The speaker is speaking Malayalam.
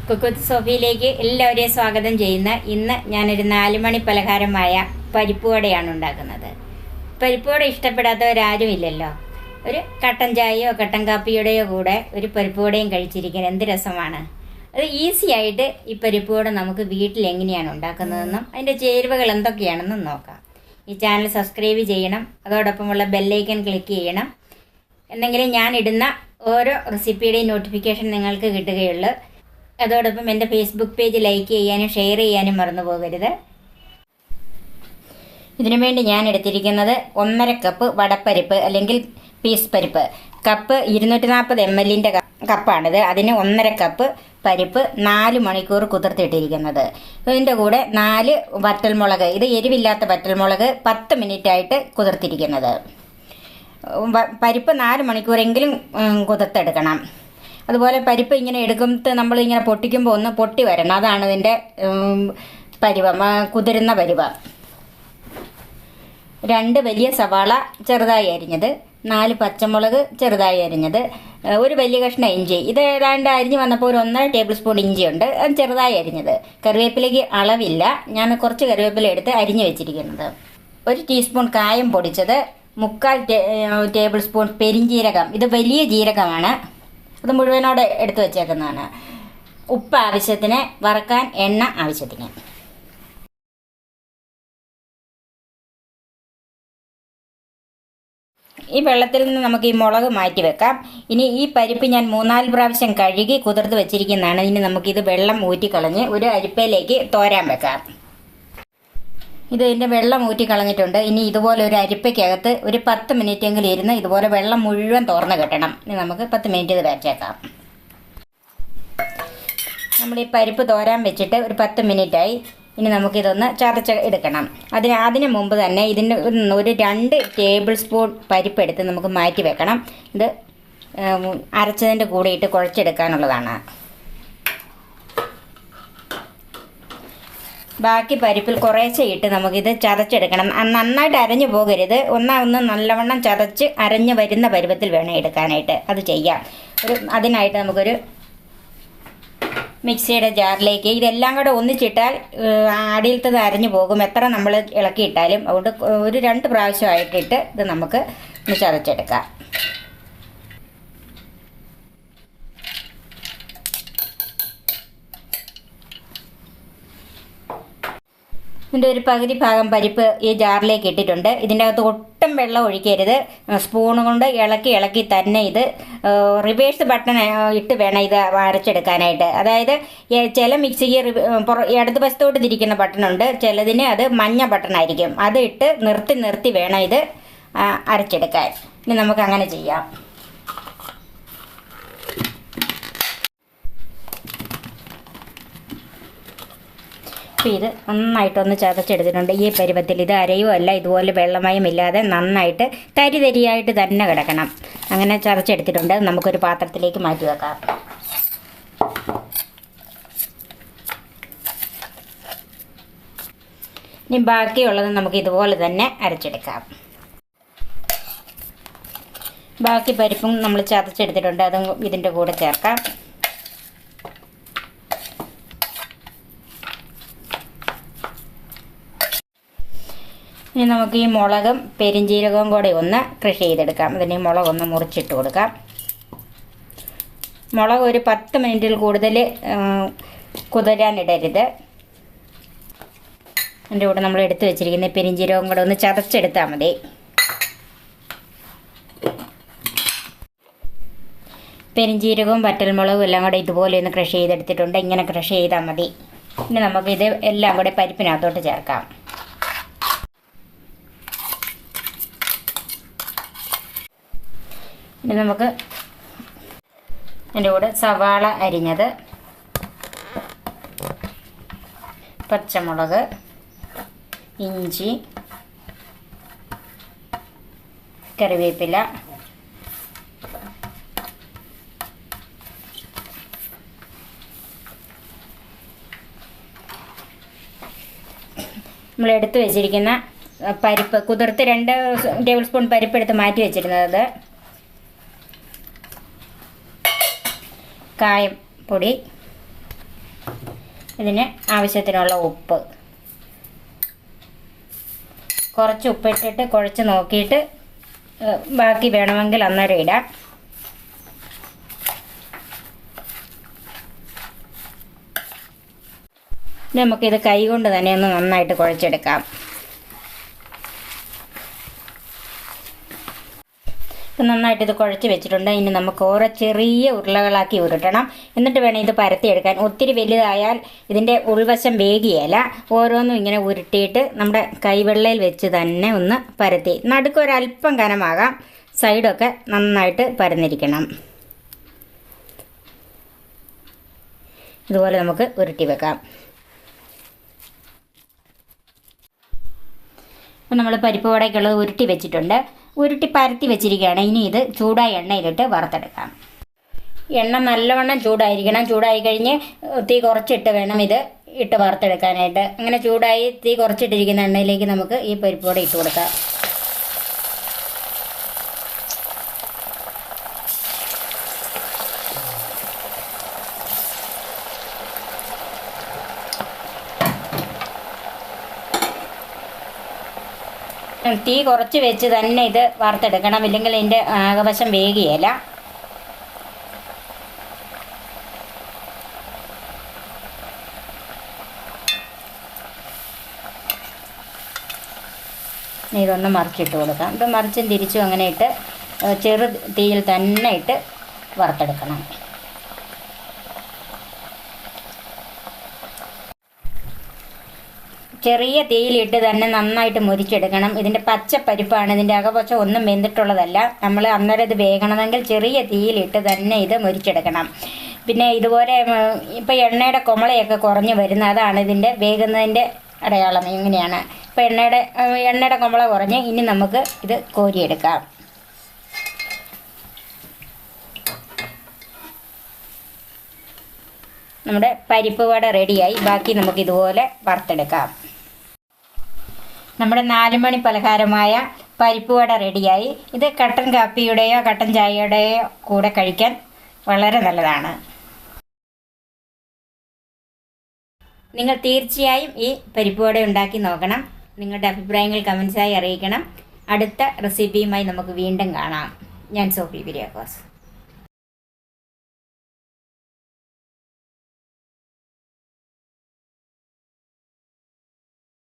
കുക്കുത്ത് സോഫിയിലേക്ക് എല്ലാവരെയും സ്വാഗതം ചെയ്യുന്ന ഇന്ന് ഞാനൊരു 4 മണി പലഹാരമായ പരിപ്പുവടയാണ് ഉണ്ടാക്കുന്നത്. പരിപ്പുവട ഇഷ്ടപ്പെടാത്തവരാരും ഇല്ലല്ലോ. ഒരു കട്ടൻ ചായയോ കട്ടൻ കാപ്പിയുടെയോ കൂടെ ഒരു പരിപ്പുവടയും കഴിച്ചിരിക്കാൻ എന്ത് രസമാണ്. അത് ഈസി ആയിട്ട് ഈ പരിപ്പുവട നമുക്ക് വീട്ടിൽ എങ്ങനെയാണ് ഉണ്ടാക്കുന്നതെന്നും അതിൻ്റെ ചേരുവകൾ എന്തൊക്കെയാണെന്നും നോക്കാം. ഈ ചാനൽ സബ്സ്ക്രൈബ് ചെയ്യണം, അതോടൊപ്പമുള്ള ബെല്ലൈക്കൺ ക്ലിക്ക് ചെയ്യണം. എന്തെങ്കിലും ഞാനിടുന്ന ഓരോ റെസിപ്പിയുടെയും നോട്ടിഫിക്കേഷൻ നിങ്ങൾക്ക് കിട്ടുകയുള്ളൂ. അതോടൊപ്പം എൻ്റെ ഫേസ്ബുക്ക് പേജ് ലൈക്ക് ചെയ്യാനും ഷെയർ ചെയ്യാനും മറന്നു പോകരുത്. ഇതിനുവേണ്ടി ഞാൻ എടുത്തിരിക്കുന്നത് 1.5 കപ്പ് വടപ്പരിപ്പ് അല്ലെങ്കിൽ പീസ് പരിപ്പ്. Cup 240 ml കപ്പാണിത്. അതിന് 1.5 കപ്പ് പരിപ്പ് 4 മണിക്കൂർ കുതിർത്തിട്ടിരിക്കുന്നത്. ഇതിൻ്റെ കൂടെ 4 വറ്റൽമുളക്, ഇത് എരിവില്ലാത്ത വറ്റൽമുളക് 10 മിനിറ്റായിട്ട് കുതിർത്തിരിക്കുന്നത്. പരിപ്പ് 4 മണിക്കൂറെങ്കിലും കുതിർത്തെടുക്കണം. അതുപോലെ പരിപ്പ് ഇങ്ങനെ എടുക്കുമ്പോൾ നമ്മളിങ്ങനെ പൊട്ടിക്കുമ്പോൾ ഒന്ന് പൊട്ടി വരണം, അതാണ് ഇതിൻ്റെ പരുവം, കുതിരുന്ന പരുവം. 2 വലിയ സവാള ചെറുതായി അരിഞ്ഞത്, 4 പച്ചമുളക് ചെറുതായി അരിഞ്ഞത്, ഒരു വലിയ കഷ്ണം ഇഞ്ചി, ഇത് ഏതാണ്ട് അരിഞ്ഞ് വന്നപ്പോൾ ഒരു 1.5 ടേബിൾ സ്പൂൺ ഇഞ്ചിയുണ്ട്, അത് ചെറുതായി അരിഞ്ഞത്. കറിവേപ്പിലേക്ക് അളവില്ല, ഞാൻ കുറച്ച് കറിവേപ്പില എടുത്ത് അരിഞ്ഞ് വെച്ചിരിക്കുന്നത്. 1 ടീസ്പൂൺ കായം പൊടിച്ചത്, 3/4 ടേബിൾ സ്പൂൺ പെരിഞ്ജീരകം, ഇത് വലിയ ജീരകമാണ്, അത് മുഴുവനോടെ എടുത്തു വച്ചേക്കുന്നതാണ്. ഉപ്പ് ആവശ്യത്തിന്, വറക്കാൻ എണ്ണ ആവശ്യത്തിന്. ഈ വെള്ളത്തിൽ നിന്ന് നമുക്ക് ഈ മുളക് മാറ്റി വെക്കാം. ഇനി ഈ പരിപ്പ് ഞാൻ 3-4 പ്രാവശ്യം കഴുകി കുതിർത്ത് വെച്ചിരിക്കുന്നതാണ്. ഇനി നമുക്കിത് വെള്ളം ഊറ്റിക്കളഞ്ഞ് ഒരു അരിപ്പയിലേക്ക് തോരാൻ വെക്കാം. ഇതിൻ്റെ വെള്ളം ഊറ്റിക്കളഞ്ഞിട്ടുണ്ട്. ഇനി ഇതുപോലെ ഒരു അരിപ്പയ്ക്കകത്ത് ഒരു 10 മിനിറ്റെങ്കിലും ഇരുന്ന് ഇതുപോലെ വെള്ളം മുഴുവൻ തോർന്ന് കിട്ടണം. ഇനി നമുക്ക് 10 മിനിറ്റ് ഇത് വെച്ചേക്കാം. നമ്മൾ ഈ പരിപ്പ് തോരാൻ വെച്ചിട്ട് ഒരു 10 മിനിറ്റായി. ഇനി നമുക്കിതൊന്ന് ചതച്ച് എടുക്കണം. അതിന് മുമ്പ് തന്നെ ഇതിൻ്റെ ഒരു 2 ടേബിൾ സ്പൂൺ പരിപ്പെടുത്ത് നമുക്ക് മാറ്റി വെക്കണം. ഇത് അരച്ചതിൻ്റെ കൂടെ ഇട്ട് കുഴച്ചെടുക്കാനുള്ളതാണ്. ബാക്കി പരിപ്പിൽ കുറേശ്ശെ ഇട്ട് നമുക്കിത് ചതച്ചെടുക്കണം. നന്നായിട്ട് അരഞ്ഞു പോകരുത്, ഒന്ന് നല്ലവണ്ണം ചതച്ച് അരഞ്ഞു വരുന്ന പരുവത്തിൽ വേണം എടുക്കാനായിട്ട്. അത് ചെയ്യാം. അതിനായിട്ട് നമുക്കൊരു മിക്സിയുടെ ജാറിലേക്ക് ഇതെല്ലാം കൂടെ ഒന്നിച്ചിട്ടാൽ അടിയിലത്തത് അരഞ്ഞു പോകും, എത്ര നമ്മൾ ഇളക്കിയിട്ടാലും. അതുകൊണ്ട് ഒരു 2 പ്രാവശ്യമായിട്ടിട്ട് ഇത് നമുക്ക് ഒന്ന് ചതച്ചെടുക്കാം. ഇതിൻ്റെ ഒരു പകുതി ഭാഗം പരിപ്പ് ഈ ജാറിലേക്ക് ഇട്ടിട്ടുണ്ട്. ഇതിൻ്റെ അകത്ത് ഒട്ടും വെള്ളം ഒഴിക്കരുത്. സ്പൂൺ കൊണ്ട് ഇളക്കി തന്നെ ഇത് റിവേഴ്സ് ബട്ടൺ ഇട്ട് വേണം ഇത് അരച്ചെടുക്കാനായിട്ട്. അതായത് ചില മിക്സിക്ക് ഇടത് വശത്തോട്ട് തിരിക്കുന്ന ബട്ടണുണ്ട്, ചിലതിന് അത് മഞ്ഞ ബട്ടണായിരിക്കും. അത് ഇട്ട് നിർത്തി വേണം ഇത് അരച്ചെടുക്കാൻ. ഇനി നമുക്ക് അങ്ങനെ ചെയ്യാം. അപ്പോൾ ഇത് നന്നായിട്ടൊന്ന് ചതച്ചെടുത്തിട്ടുണ്ട്. ഈ പരുവത്തിൽ ഇത് അരയോ അല്ല, ഇതുപോലെ വെള്ളമയമില്ലാതെ നന്നായിട്ട് തരിയായിട്ട് തന്നെ കിടക്കണം. അങ്ങനെ ചതച്ചെടുത്തിട്ടുണ്ട്. നമുക്കൊരു പാത്രത്തിലേക്ക് മാറ്റി വെക്കാം. ഇനി ബാക്കിയുള്ളത് നമുക്ക് ഇതുപോലെ തന്നെ അരച്ചെടുക്കാം. ബാക്കി പരിപ്പും നമ്മൾ ചതച്ചെടുത്തിട്ടുണ്ട്, അതും ഇതിൻ്റെ കൂടെ ചേർക്കാം. ഇനി നമുക്ക് ഈ മുളകും പെരിഞ്ജീരകവും കൂടെ ഒന്ന് ക്രഷ് ചെയ്തെടുക്കാം. അതിന് ഈ മുളകൊന്ന് മുറിച്ചിട്ട് കൊടുക്കാം. മുളക് ഒരു 10 മിനിറ്റിൽ കൂടുതൽ കുതിരാനിടരുത്. അതിൻ്റെ കൂടെ നമ്മൾ എടുത്തു വെച്ചിരിക്കുന്ന പെരിഞ്ജീരകവും കൂടെ ഒന്ന് ചതച്ചെടുത്താൽ മതി. പെരിഞ്ജീരകവും വറ്റൽമുളകും എല്ലാം കൂടെ ഇതുപോലെ ഒന്ന് ക്രഷ് ചെയ്തെടുത്തിട്ടുണ്ട്. ഇങ്ങനെ ക്രഷ് ചെയ്താൽ മതി. ഇനി നമുക്കിത് എല്ലാം കൂടെ പരിപ്പിനകത്തോട്ട് ചേർക്കാം. ഇനി നമുക്ക് അതിൻ്റെ കൂടെ സവാള അരിഞ്ഞത്, പച്ചമുളക്, ഇഞ്ചി, കറിവേപ്പില, നമ്മൾ എടുത്ത് വെച്ചിരിക്കുന്ന പരിപ്പ് കുതിർത്ത് 2 ടേബിൾ സ്പൂൺ പരിപ്പ് എടുത്ത് മാറ്റി വെച്ചിരുന്നത്, കായം പൊടി, ഇതിന് ആവശ്യത്തിനുള്ള ഉപ്പ്, കുറച്ച് ഉപ്പിട്ടിട്ട് കുഴച്ച് നോക്കിയിട്ട് ബാക്കി വേണമെങ്കിൽ അന്നേരം ഇടാം. നമുക്കിത് കൈ കൊണ്ട് തന്നെ ഒന്ന് നന്നായിട്ട് കുഴച്ചെടുക്കാം. ഇപ്പം നന്നായിട്ട് ഇത് കുഴച്ച് വെച്ചിട്ടുണ്ട്. ഇനി നമുക്ക് ഓരോ ചെറിയ ഉരുളകളാക്കി ഉരുട്ടണം. എന്നിട്ട് വേണം ഇത് പരത്തിയെടുക്കാൻ. ഒത്തിരി വലുതായാൽ ഇതിൻ്റെ ഉൾവശം വേഗിയല്ല. ഓരോന്നും ഇങ്ങനെ ഉരുട്ടിയിട്ട് നമ്മുടെ കൈവെള്ളയിൽ വെച്ച് തന്നെ ഒന്ന് പരത്തി, നടുക്കൊരല്പം കനമാകാം, സൈഡൊക്കെ നന്നായിട്ട് പരന്നിരിക്കണം. ഇതുപോലെ നമുക്ക് ഉരുട്ടി വെക്കാം. അപ്പം നമ്മൾ പരിപ്പ് വടയ്ക്കുള്ളത് ഉരുട്ടി വെച്ചിട്ടുണ്ട്. ഉരുട്ടി പരത്തി വെച്ചിരിക്കുകയാണ്. ഇനി ഇത് ചൂടായ എണ്ണയിലിട്ട് വറുത്തെടുക്കാം. എണ്ണ നല്ലവണ്ണം ചൂടായിരിക്കണം. ചൂടായി കഴിഞ്ഞ് തീ കുറച്ചിട്ട് വേണം ഇത് ഇട്ട് വറുത്തെടുക്കാനായിട്ട്. അങ്ങനെ ചൂടായി തീ കുറച്ചിട്ടിരിക്കുന്ന എണ്ണയിലേക്ക് നമുക്ക് ഈ പരിപ്പ് വട ഇട്ട് കൊടുക്കാം. തീ കുറച്ച് വെച്ച് തന്നെ ഇത് വറുത്തെടുക്കണം, ഇല്ലെങ്കിൽ ഇതിൻ്റെ ആകവശം വേഗിയല്ല. ഇതൊന്ന് മറിച്ചിട്ട് കൊടുക്കാം. ഇത് മറിച്ചും തിരിച്ചും അങ്ങനെ ഇട്ട് ചെറു തീയിൽ തന്നെ ഇട്ട് വറുത്തെടുക്കണം. ചെറിയ തീയിലിട്ട് തന്നെ നന്നായിട്ട് മുരിച്ചെടുക്കണം. ഇതിൻ്റെ പച്ചപ്പരിപ്പാണ്, ഇതിൻ്റെ അകപച്ച ഒന്നും വെന്തിട്ടുള്ളതല്ല. നമ്മൾ അന്നേരം ഇത് വേകണമെങ്കിൽ ചെറിയ തീയിലിട്ട് തന്നെ ഇത് മുരിച്ചെടുക്കണം. പിന്നെ ഇതുപോലെ ഇപ്പോൾ എണ്ണയുടെ കുമളയൊക്കെ കുറഞ്ഞ് വരുന്ന, അതാണ് ഇതിൻ്റെ വേകുന്നതിൻ്റെ അടയാളം. ഇങ്ങനെയാണ്. ഇപ്പോൾ എണ്ണയുടെ കുമള കുറഞ്ഞ് ഇനി നമുക്ക് ഇത് കോരിയെടുക്കാം. നമ്മുടെ പരിപ്പ് വട റെഡിയായി. ബാക്കി നമുക്ക് ഇതുപോലെ വറുത്തെടുക്കാം. നമ്മുടെ 4 മണി പലഹാരമായ പരിപ്പ് വട റെഡിയായി. ഇത് കട്ടൻ കാപ്പിയുടെയോ കട്ടൻ ചായയുടെയോ കൂടെ കഴിക്കാൻ വളരെ നല്ലതാണ്. നിങ്ങൾ തീർച്ചയായും ഈ പരിപ്പ് വട ഉണ്ടാക്കി നോക്കണം. നിങ്ങളുടെ അഭിപ്രായങ്ങൾ കമൻസായി അറിയിക്കണം. അടുത്ത റെസിപ്പിയുമായി നമുക്ക് വീണ്ടും കാണാം. ഞാൻ സോഫി കുര്യാക്കോസ്.